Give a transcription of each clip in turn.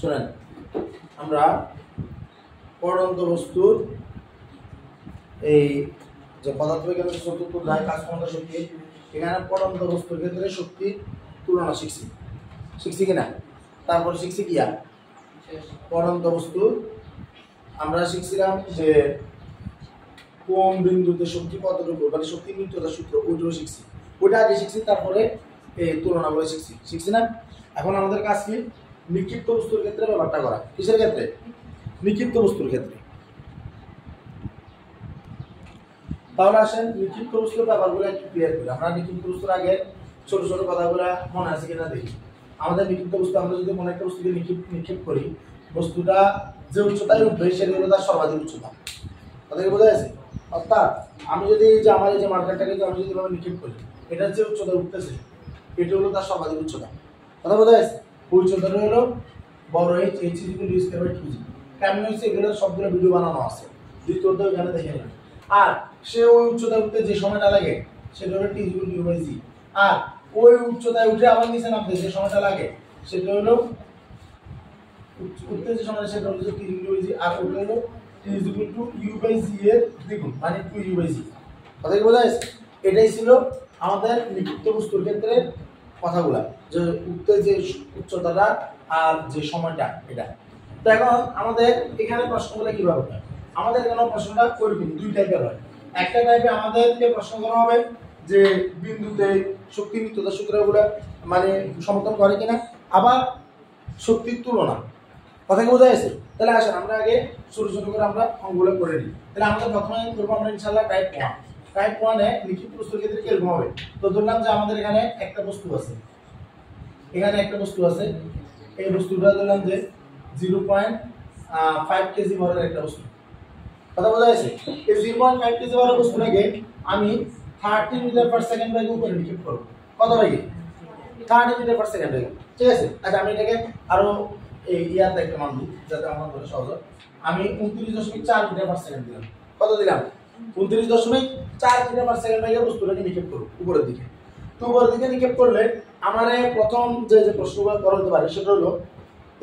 শোনেন, আমরা পড়ন্ত বস্তুর এই যে পদার্থবিজ্ঞানের চতুর্থ অধ্যায় কাজ ক্ষমতা শক্তি, এখানে পড়ন্ত বস্তুর ক্ষেত্রে শক্তির তুলনা শিখছি কিনা? তারপরে শিখছি কি আর পড়ন্ত বস্তু আমরা শিখছিলাম যে কোন বিন্দুতে শক্তি কতটুকু, মানে শক্তির নিত্যতার সূত্র, ওইটাও শিখছি। ওইটা আগে শিখছি, তারপরে এই তুলনাগুলো শিখছি না? এখন আমাদের কাজ কি? নিক্ষিপ্ত বস্তুর ক্ষেত্রে ব্যাপারটা করা। কিসের ক্ষেত্রে? নিক্ষিপ্ত বস্তুর ক্ষেত্রে। তাহলে আসেন নিক্ষিপ্ত বস্তুর ব্যাপারগুলো একটু ক্লিয়ার করি। আমরা নিক্ষিপ্ত বস্তুর আগে ছোট ছোট কথাগুলো মনে আছে কিনা দেখি। আমাদের নিক্ষিপ্ত বস্তু, আমরা যদি কোনো একটা বস্তুকে নিক্ষেপ করি, বস্তুটা যে উচ্চতায় উঠবে সেটা হলো তার সর্বাধিক উচ্চতা। তাদেরকে বোঝা যাচ্ছে? অর্থাৎ আমি যদি যে আমার এই যে মার্কারটাকে আমি যদি ভাবে নিক্ষেপ করি, এটার যে উচ্চতা উঠতেছে এটা হলো তার সর্বাধিক উচ্চতা। কথা বোঝা যাচ্ছে? উচ্চতাটা হলো বড় এইচ h/2g। কেমন হচ্ছে এগুলো সবগুলো ভিডিও বানানো আছে, দ্বিতীয় অধ্যায় এখানে দেখে নেবেন। আর সে ওই উচ্চতায় উঠতে যে সময়টা লাগে সেটা হলো t/u/g। আর ওই উচ্চতায় উঠে আবার নিচে নামতে যে সময়টা লাগে সেটা হলো উঠতে যে সময়টা সেটা হলো t/u/g। আর ওটা হলো t/u/g এর দ্বিগুণ, মানে 2u/g। কথা কি বোঝা যাচ্ছে? এটাই ছিল আমাদের নিক্ষিপ্ত বস্তুর ক্ষেত্রে কথাগুলা, যে উঠতে যে উচ্চতাটা আর যে সময়টা এটা। তো এখন আমাদের এখানে প্রশ্নগুলো কিভাবে হয়? আমাদের এখানে প্রশ্নটা করবেন দুই টাইপের হয়। একটা টাইপে আমাদেরকে প্রশ্ন করা হবে যে বিন্দুতে শক্তি নিত্যতার সূত্রগুলো মানে সমর্থন করে কিনা, আবার শক্তির তুলনা। কথা কি বোঝা যাচ্ছে? তাহলে আসেন আমরা আগে ছোট ছোট করে আমরা অঙ্কগুলো করে নিই। তাহলে আমাদের প্রথমে করবো আমরা ইনশাআল্লাহ টাইপ 1। টাইপ 1 এ লিখিত বস্তুর ক্ষেত্রে কিরকম হবে? তো ধরলাম যে আমাদের এখানে একটা বস্তু আছে, এখানে একটা বস্তু আছে, এই বস্তুটা ধরলাম যে 0.5 কেজি ভরের একটা বস্তু। কথা বোঝা যাচ্ছে? এই 0.5 কেজি ভরের বস্তুটাকে আমি 30 মিটার পার সেকেন্ড বেগে উপরে নিক্ষেপ করব। কত বেগে? 30 মিটার পার সেকেন্ড বেগে। ঠিক আছে? আচ্ছা আমি এটাকে আরো এই ইয়াতে একটা মান দিই যাতে আমার বলে সহজ হয়। আমি 29.4 মিটার পার সেকেন্ড দিলাম। কত দিলাম? 29.4 মিটার পার সেকেন্ড বেগে বস্তুটাকে নিক্ষেপ করব উপরের দিকে। তো উপরের দিকে নিক্ষেপ করলে আমার প্রথম যে প্রশ্নগুলো করা হতে পারে সেটা হলো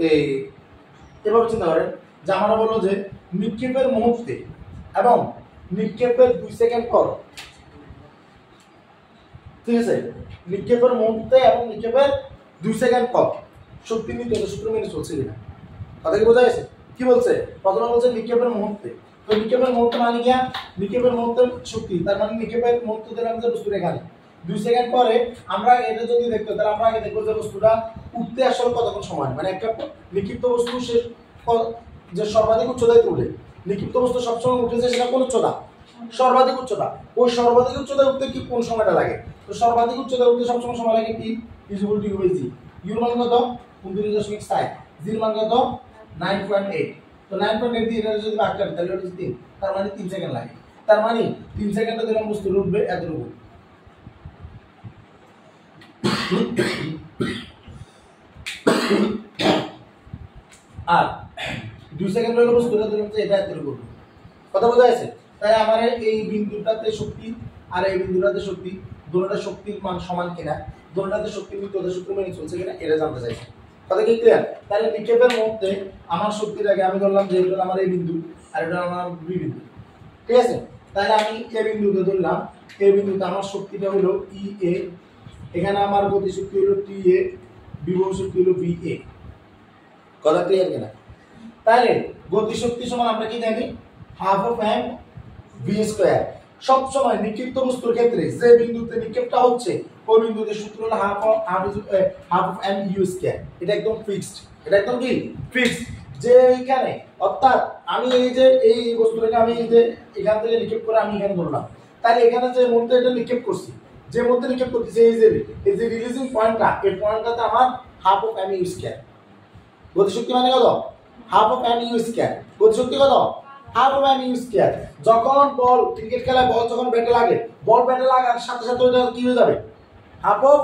এই এভাবে চিন্তা করেন যে আমরা বলবো যে নিক্ষেপের মুহূর্তে এবং নিক্ষেপের 2 সেকেন্ড পর, ঠিক আছে, নিক্ষেপের মুহূর্তে এবং নিক্ষেপের 2 সেকেন্ড পর শক্তি নিত্যতার সূত্র মেনে চলছে কিনা। কথা কি বোঝা যাচ্ছে? কি বলছে? প্রথমে বলছে নিক্ষেপের মুহূর্তে। তো নিক্ষেপের মুহূর্তে মানে কি? নিক্ষেপের মুহূর্তে শক্তি, তার মানে নিক্ষেপের মুহূর্তে দিলাম যে বস্তুটা এখানে 2 সেকেন্ড পরে আমরা এটা যদি দেখতে, তাহলে আমরা আগে দেখবো যে বস্তুটা উঠতে আসলে কতক্ষণ সময়, মানে একটা নিক্ষিপ্ত বস্তু সে যে সর্বাধিক উচ্চতায় উঠে, নিক্ষিপ্ত বস্তু সবসময় উঠেছে সেটা কোন উচ্চতা? সর্বাধিক উচ্চতা। ওই সর্বাধিক উচ্চতায় উঠতে কি কোন সময়টা লাগে? তো সর্বাধিক উচ্চতায় উঠতে সবসময় সময় লাগে কি? t/u/g। ইউর মান কত? 29.6। জির মান কত? 9.8। তো 9.8 দিয়ে এটা যদি ভাগ করি তাহলে হচ্ছে 3, তার মানে 3 সেকেন্ড লাগে। তার মানে 3 সেকেন্ডে দিলাম বস্তু উঠবে এতটুকু। আর 2 সেকেন্ড হলো বস্তুটা দিলাম যে এটা এতটুকু। কথা বোঝা যাচ্ছে? তাই আমার এই বিন্দুটাতে শক্তি আর এই বিন্দুটাতে শক্তি, দুটোটা শক্তির মান সমান কিনা, দুটোটাতে শক্তির নিত্যতার সূত্র মেনে চলছে কিনা এটা জানতে চাইছি। কথা কি ক্লিয়ার? তাহলে নিক্ষেপের মধ্যে আমার শক্তির আগে আমি ধরলাম যে এটা আমার এই বিন্দু আর এটা আমার বি বিন্দু। ঠিক আছে? তাহলে আমি এই বিন্দুতে ধরলাম, এই বিন্দুতে আমার শক্তিটা হলো ই এ, এখানে আমার গতি শক্তি হলো টি এ, বিভব শক্তি হলো বি এ। কথা ক্লিয়ার কিনা? তাহলে গতি শক্তি সমান আমরা কি জানি? Half of M V square. সব সময় নিক্ষিপ্ত বস্তুর ক্ষেত্রে যে বিন্দুতে নিক্ষেপটা হচ্ছে ওই বিন্দুতে সূত্র হলো half of M U square. এটা একদম ফিক্সড। এটা একদম কি ফিক্সড। যে এখানে অর্থাৎ আমি এই যে এই বস্তুটাকে আমি এই যে এখান থেকে নিক্ষেপ করে আমি এখানে ধরলাম, তাহলে এখানে যে মুহূর্তে এটা নিক্ষেপ করছি, যে মুহূর্তে নিক্ষেপ করতেছি এই যে রিলিজিং পয়েন্টটা, এই পয়েন্টটাতে আমার half of M U square. গতিশক্তি মানে কত? Half of M U square. গতিশক্তি কত? Half of M U square. যখন বল ক্রিকেট খেলায় বল যখন ব্যাটে লাগে, বল ব্যাটে লাগার সাথে সাথে ওটা কি হয়ে যাবে? Half of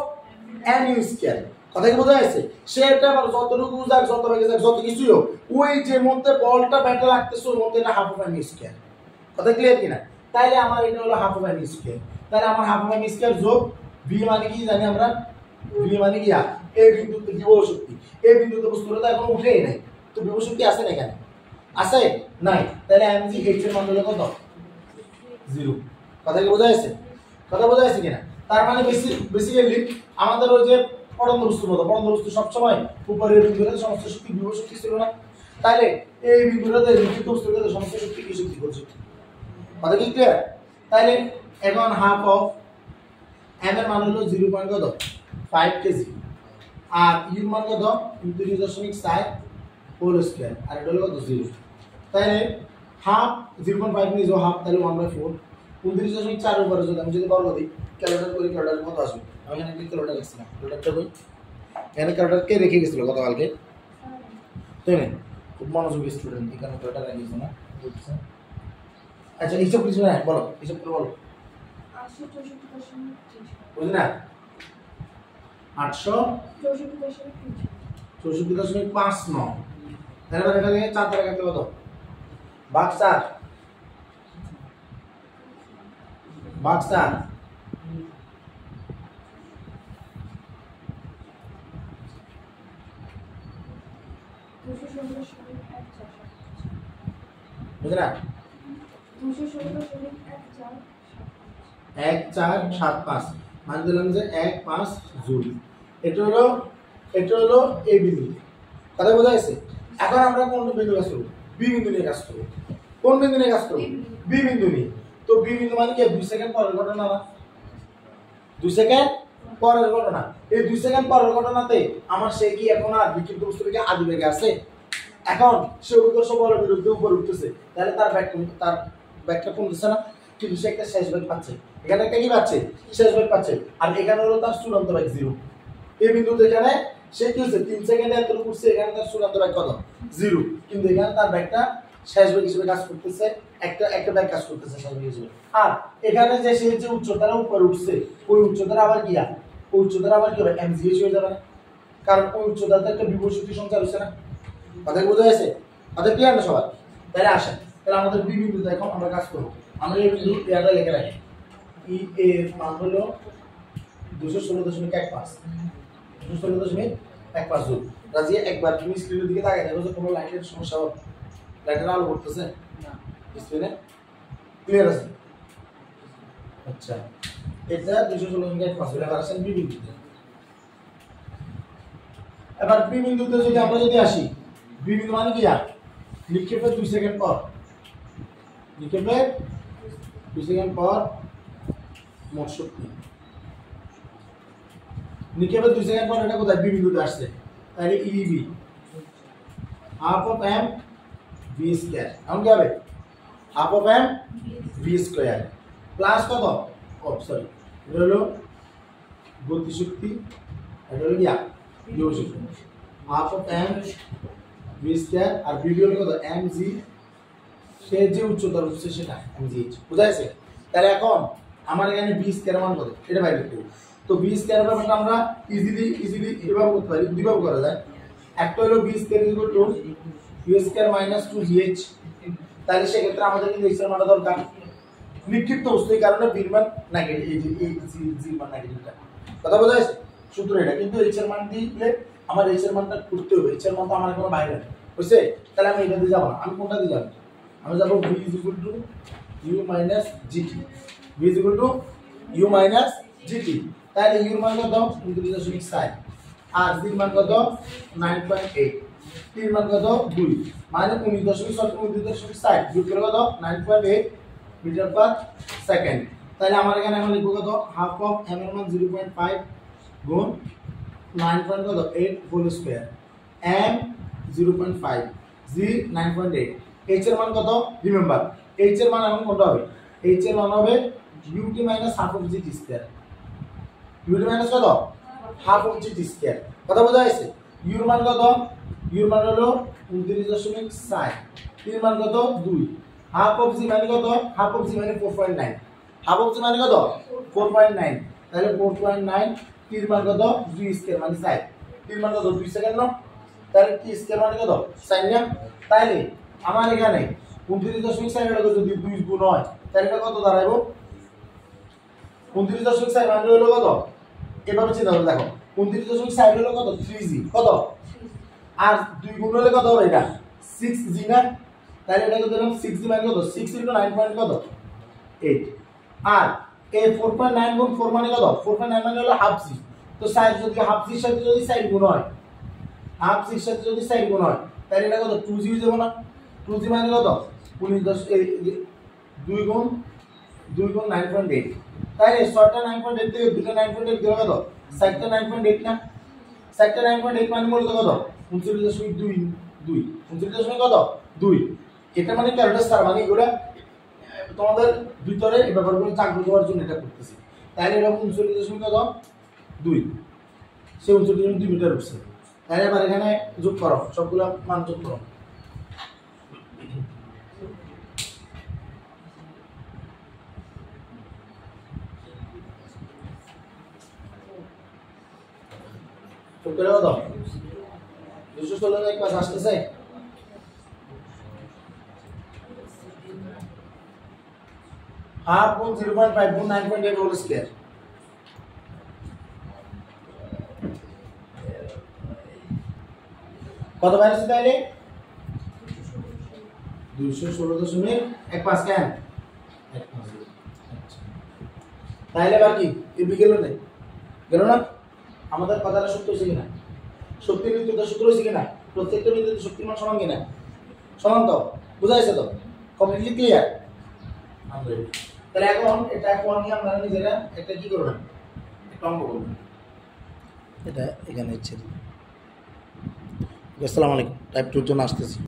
M U square. কথা কি বোঝা যাচ্ছে? সেটা যতটুকু যাক, যত বেগে যাক, যত কিছুই হোক, ওই যে মধ্যে বলটা ব্যাটে লাগতেছে ওর মধ্যে এটা half of M U square. কথা ক্লিয়ার কিনা? তাইলে আমার এটা হলো half of M U square. তাহলে আমার half of M U square যোগ ভি মানে কি জানি আমরা? ভি মানে কি এই বিন্দুতে বিভব শক্তি, এই বিন্দুতে বস্তুটা তো এখন উঠেই নাই, তো বিভব শক্তি আছে না এখানে? আছে নাই, তাহলে mg h এর মান হলো কত? 0। কথা কি বোঝা যাচ্ছে? কথা বোঝা যাচ্ছে কিনা? তার মানে বেসিক্যালি আমাদের ওই যে পরন্ত বস্তুর মতো, পরন্ত বস্তু সবসময় উপরের বিন্দুতে সমস্ত শক্তি বিভব শক্তি ছিল না, তাহলে এই বিন্দুটাতে লিখিত বস্তুটাতে সমস্ত শক্তি কি শক্তি করছে? কথা কি ক্লিয়ার? তাহলে এখন হাফ অফ m এর মান হলো 0.5 কেজি, আর u এর মান কত? 29.4 হোল স্কয়ার, আর এটা হলো কত? 0। তাহলে হাফ 0.5 নিয়ে যাও হাফ, তাহলে 1/4। 29.4 এর উপরে যদি আমি যদি বর্গ দিই, ক্যালকুলেট করি, ক্যালকুলেটর কত আসবে? আমি এখানে একটা ক্যালকুলেটর লিখছিলাম, ক্যালকুলেটরটা কই? এখানে ক্যালকুলেটর কে রেখে গেছিল গতকালকে? তাই না? খুব মনোযোগী স্টুডেন্ট, এখানে ক্যালকুলেটর রেখেছে না? বুঝছেন? আচ্ছা হিসাব কিছু না, বলো হিসাব করে বলো। 864.3 বুঝলি না? 864.59। তাহলে এটাকে 4 দ্বারা কাটলে কত? ভাগ 4 ভাগ 4 বুঝলি না? 1475 মান দিলাম যে 1.5 জুল। এটা হলো এই বিন্দু। কথা বোঝা গেছে? এখন আমরা কোন বিন্দু কাজ করব? বি বিন্দু নিয়ে কাজ করব। কোন বিন্দু নিয়ে কাজ করব? বি বিন্দু নিয়ে। তো বি বিন্দু মানে কি? 2 সেকেন্ড পরের ঘটনা না? 2 সেকেন্ড পরের ঘটনা। এই 2 সেকেন্ড পরের ঘটনাতে আমার সে কি এখন আর বিক্ষিপ্ত বস্তু থেকে আদি বেগে আছে? এখন সে উৎকর্ষ বলের বিরুদ্ধে উপরে উঠতেছে, তাহলে তার ব্যাগটা কমতেছে না? কিন্তু সে একটা শেষ বেগ পাচ্ছে, এখানে একটা কি পাচ্ছে? শেষ বেগ পাচ্ছে, আর এখানে হলো তার চূড়ান্ত বেগ 0। এই বিন্দুতে এখানে সে কি হচ্ছে? 3 সেকেন্ডে এত উঠছে, এখানে তার চূড়ান্ত বেগ কত? 0। কিন্তু এখানে তার ব্যাগটা শেষ বেগ হিসেবে কাজ করতেছে, একটা ব্যাগ কাজ করতেছে শেষ বেগ হিসেবে। আর এখানে যে সে যে উচ্চতার উপরে উঠছে, ওই উচ্চতার আবার কি ওই উচ্চতার আবার কি হবে? mgh হয়ে যাবে না? কারণ ওই উচ্চতাতে একটা বিভব শক্তি সঞ্চার হচ্ছে না। কথা বোঝা গেছে? কথা ক্লিয়ার না সবার? তাহলে আসেন, তাহলে আমাদের বি বিন্দুতে এখন আমরা কাজ করব। আমরা এই বিন্দু এটা লিখে রাখি, ই এর মান হলো 216.15 216.15 জুল। রাজি, একবার তুমি স্ক্রিনের দিকে তাকায় দেখো যে কোনো লাইটের সমস্যা হবে? লাইটের আলো পড়তেছে না স্ক্রিনে? ক্লিয়ার আছে? আচ্ছা, এটা 216.15 এবার আসেন বি বিন্দুতে। এবার বি বিন্দুতে যদি আমরা আসি, বি বিন্দু মানে কি? নিক্ষেপের 2 সেকেন্ড পর, নিক্ষেপের 2 সেকেন্ড পর মোট শক্তি। নিক্ষেপের 2 সেকেন্ড পর এটা কোথায়? বি বিন্দুতে আসছে, তাহলে E B half of M V square. এখন কি হবে? Half of M V square plus কত? সরি, এটা হলো গতি শক্তি, এটা হলো বিভব শক্তি। Half of M V square, আর বিভব হলো কত? এম জি, সে যে উচ্চতার উঠছে সেটা mgh। বুঝা গেছে? তাহলে এখন আমার এখানে বি স্কয়ার মান কত? এটা বাইরে করব। তো বি স্কয়ার ব্যাপারটা আমরা ইজিলি এভাবে করতে পারি, দুইভাবে করা যায়। একটা হলো B square equal to B square minus 2gh। তাহলে সেই ক্ষেত্রে আমাদের কিন্তু x এর মানটা দরকার। নিক্ষিপ্ত বস্তু, এই কারণে বি এর মান নেগেটিভ, এই যে এই জি মান নেগেটিভটা। কথা বোঝা গেছে? সূত্র এটা। কিন্তু x এর মান দিলে আমার x এর মানটা করতে হবে, x এর মান তো আমার কোনো বাইরে নেই, বুঝছে? তাহলে আমি এটা দিয়ে যাব না, আমি কোনটা দিয়ে যাব? আমি যাব v u minus gt, v u minus gt। তাহলে u এর মান কত? 29.4, আর g এর মান কত? 9.8, t এর মান কত? 2, মানে 29.4 যোগ করে কত? 9.8 মিটার পার সেকেন্ড। তাহলে আমার এখানে এখন লিখব কত? হাফ অফ m এর মান 0.5 গুণ 9.8 whole square, m 0.5, g 9.8, h এর মান কত? রিমেম্বার h এর মান এখন কত হবে? h এর মান হবে ut minus half of gt square, ut minus কত? half of gt square। কথা বোঝা গেছে? u এর মান কত? u এর মান হলো 29.4, t এর মান কত? 2, half of g মানে কত? half of g মানে 4.9, half of g মানে কত? 4.9, তাহলে 4.9, t এর মান কত? 2 স্কয়ার মানে 4, t এর মান কত? 2 সেকেন্ড না? তাহলে t স্কয়ার মানে কত? 4 না? তাহলে আমার এখানে 29.4 এর যদি 2 গুণ হয় তাহলে এটা কত দাঁড়াইবো? 29.4 মানে হলো কত? এভাবে চিন্তা করে দেখো 29.6 হলো কত 3g কত আর 2 গুণ হলে কত হবে এটা 6g না তাহলে এটা কত দিলাম 6g মানে কত 6 * 9 পয়েন্ট কত 8 আর এই 4.9 গুণ 4 মানে কত 4.9 মানে হলো হাফ জি তো সাইড যদি হাফ জির সাথে যদি সাইড গুণ হয় হাফ জির সাথে যদি সাইড গুণ হয় তাহলে এটা কত 2g হয়ে যাবে না 2g মানে কত 2 গুণ 9.8 তাহলে 6টা 9.8 থেকে 2টা 9.8 দিলে কত 7টা 9.8 না 7টা 9.8 মানে মূলত কত 29.2 কত 2 এটা মানে ক্যালকুলাস তার মানে এগুলা তোমাদের ভিতরে এই ব্যাপারগুলো জাগ্রত হওয়ার জন্য এটা করতেছি তাহলে এরকম 39 কত 2 সে 39.2 মিটার উঠছে তাহলে এবার এখানে যোগ করো সবগুলো মান যোগ করো যোগ করে কত 216 এক পাশ আসতেছে half গুণ 0.5 গুণ 9.8 হোল স্কয়ার কত বাইরে তাহলে 216.15 কেন তাহলে বাকি এই বিকেল গেল না আমাদের কথাটা সত্য হয়েছে কিনা শক্তির বিদ্যুৎ সূত্র হয়েছে কিনা প্রত্যেকটা বিদ্যুৎ শক্তির মান সমান কিনা সমান তো বুঝাইছে তো কমপ্লিটলি ক্লিয়ার তাহলে এখন এটা কোন নিয়ে আমরা নিজেরা একটা কি করব একটা অঙ্ক করব এটা এখানে ইচ্ছে আসসালামু আলাইকুম টাইপ 2 এর জন্য আসতেছি